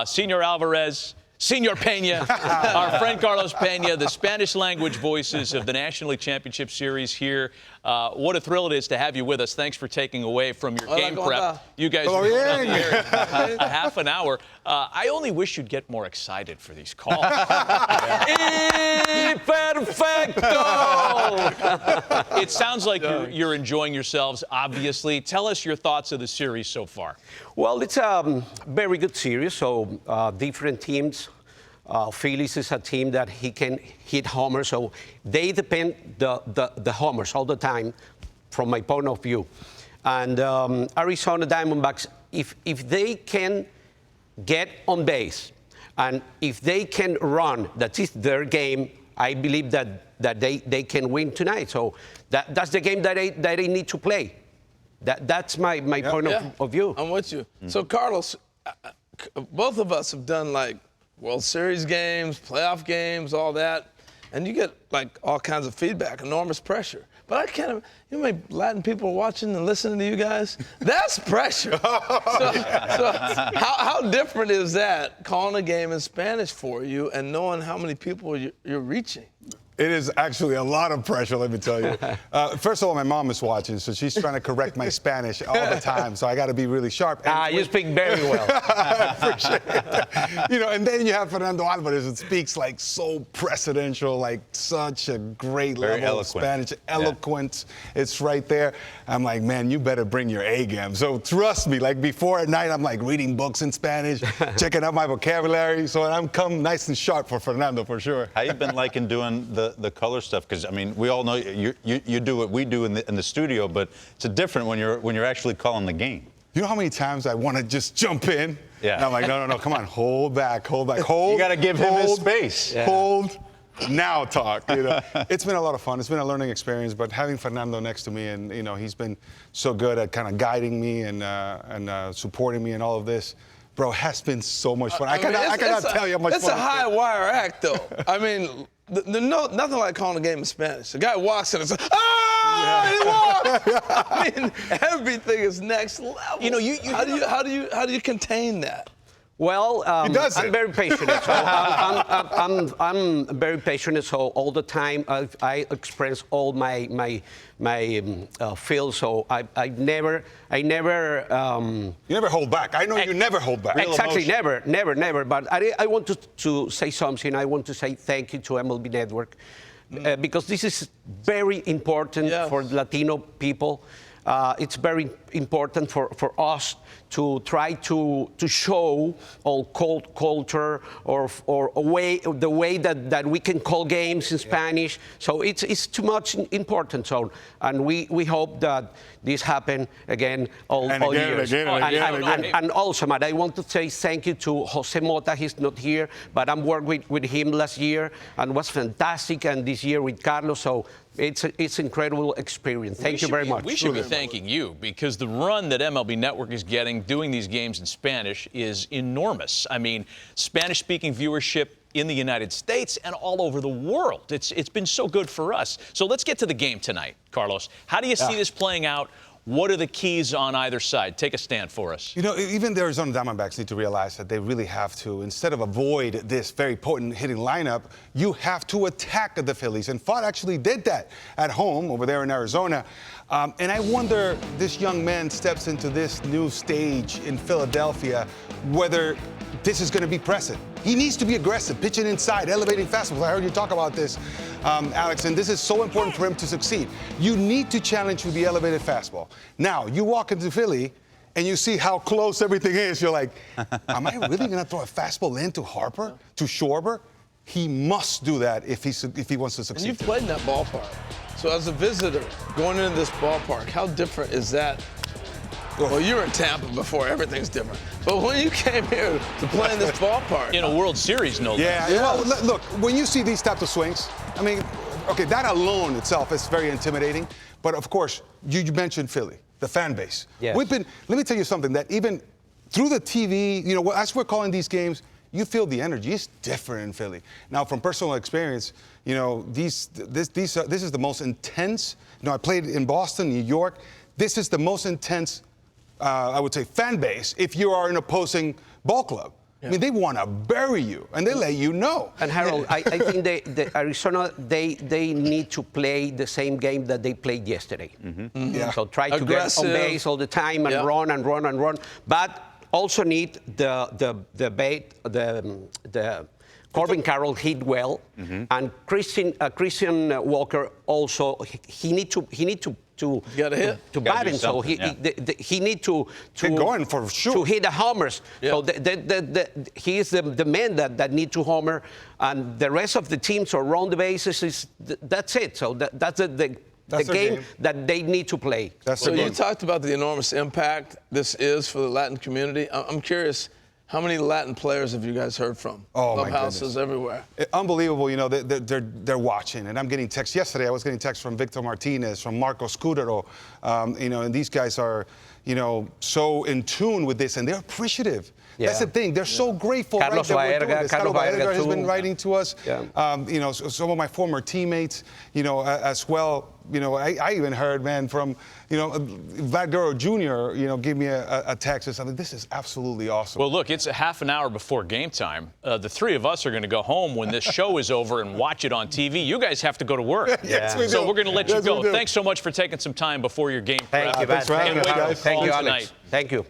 Senor Alvarez, Senor Peña, our friend Carlos Peña, the Spanish language voices of the National League Championship Series here. What a thrill it is to have you with us. Thanks for taking away from your game prep. You guys are going out here a half an hour. I only wish you'd get more excited for these calls. Perfecto! It sounds like you're enjoying yourselves, obviously. Tell us your thoughts of the series so far. Well, it's a very good series, so different teams. Phillies is a team that he can hit homers, so they depend the homers all the time, from my point of view. And Arizona Diamondbacks, if they can get on base and if they can run, that is their game. I believe that they can win tonight. So that's the game that they need to play. That's my point of view. I'm with you. So, Carlos, both of us have done, like, World Series games, playoff games, all that, and you get, like, all kinds of feedback, enormous pressure. But I can't, you know, Latin people are watching and listening to you guys. That's pressure. So how different is that, calling a game in Spanish for you and knowing how many people you're reaching? It is actually a lot of pressure, let me tell you. First of all, my mom is watching, so she's trying to correct my Spanish all the time, so I got to be really sharp. You speak very well. I appreciate it. You know, and then you have Fernando Alvarez that speaks like so presidential, like such a great level of Spanish, eloquent. It's right there. I'm like, man, you better bring your A game. So trust me, like before at night, I'm like reading books in Spanish, checking out my vocabulary, so I'm come nice and sharp for Fernando for sure. How you been liking doing the color stuff? Because I mean, we all know you do what we do in the studio, but it's different when you're actually calling the game. You know how many times I want to just jump in? Yeah. And I'm like, no, come on, hold back. You got to give him his space. Hold. Now talk. You know, it's been a lot of fun. It's been a learning experience. But having Fernando next to me, and you know, he's been so good at kind of guiding me and supporting me in all of this. Bro, has been so much fun. I cannot tell you how much fun. It's a high wire act, though. I mean, nothing like calling a game in Spanish. The guy walks in and says, he walked! I mean, everything is next level. You know, how do you contain that? Well, I'm very passionate. So I'm very passionate. So all the time I express all my feel. So I never. You never hold back. I know you never hold back. Exactly, never. But I want to say something. I want to say thank you to MLB Network because this is very important for Latino people. It's very important for us to try to show all culture or the way that we can call games in Spanish. So it's too much important. So and we hope that this happen again all years. And also, Matt, I want to say thank you to Jose Mota. He's not here, but I'm working with him last year and was fantastic. And this year with Carlos. So it's incredible experience. Thank you very much. We should be thanking you because the run that MLB Network is getting doing these games in Spanish is enormous. I mean, Spanish-speaking viewership in the United States and all over the world. It's been so good for us. So let's get to the game tonight, Carlos. How do you see this playing out? What are the keys on either side? Take a stand for us. You know, even the Arizona Diamondbacks need to realize that they really have to, instead of avoid this very potent hitting lineup, you have to attack the Phillies. And Fod actually did that at home over there in Arizona. And I wonder, this young man steps into this new stage in Philadelphia, whether this is going to be present. He needs to be aggressive, pitching inside, elevating fastballs. I heard you talk about this, Alex, and this is so important for him to succeed. You need to challenge with the elevated fastball. Now, you walk into Philly, and you see how close everything is. You're like, am I really going to throw a fastball into Harper, to Schwarber? He must do that if he wants to succeed. And you've played in that ballpark. So as a visitor, going into this ballpark, how different is that? Well, you were in Tampa before. Everything's different. But when you came here to play in this ballpark. In a World Series, no less. Yeah. Well, look, when you see these types of swings, I mean, okay, that alone itself is very intimidating. But, of course, you mentioned Philly, the fan base. Yes. Let me tell you something, that even through the TV, you know, as we're calling these games, you feel the energy. It's different in Philly. Now, from personal experience, you know, this is the most intense. You know, I played in Boston, New York. This is the most intense, I would say, fan base if you are an opposing ball club. I mean, they want to bury you, and they let you know. And Harold, I think the Arizona, they need to play the same game that they played yesterday. Yeah. So try to Aggressive. get on base all the time and run and run and run. But also need the Corbin Carroll hit well, and Christian Walker also he need to gotta hit. to Gotta bat do him. So something, he need to Get going for sure. to hit the homers. Yeah. So he is the man that need to homer, and the rest of the teams around the bases that's it. So that's the That's their game game. that they need to play. That's So the you game. talked about the enormous impact this is for the Latin community. I'm curious, how many Latin players have you guys heard from? Oh, my Clubhouses goodness. everywhere. Unbelievable, you know, they're watching, and I'm getting texts. Yesterday, I was getting texts from Victor Martinez, from Marco Scudero, you know, and these guys are, you know, so in tune with this, and they're appreciative. That's the thing. They're so grateful. Carlos that we're doing Baerga- this. Carlos Carlos Baerga Baerga has too. been writing to us. Yeah. You know, some of my former teammates, you know, as well. You know, I even heard, man, from, you know, Vlad Guerrero Jr., you know, give me a text or something. This is absolutely awesome. Well, look, it's a half an hour before game time. The three of us are going to go home when this show is over and watch it on TV. You guys have to go to work. Yes, we So do. we're going to let Yes, you we go. do. Thanks so much for taking some time before your game. Thank prep. you, Thanks for having Can't us, wait for guys. the Thank call you, tonight. Alex. Thank you.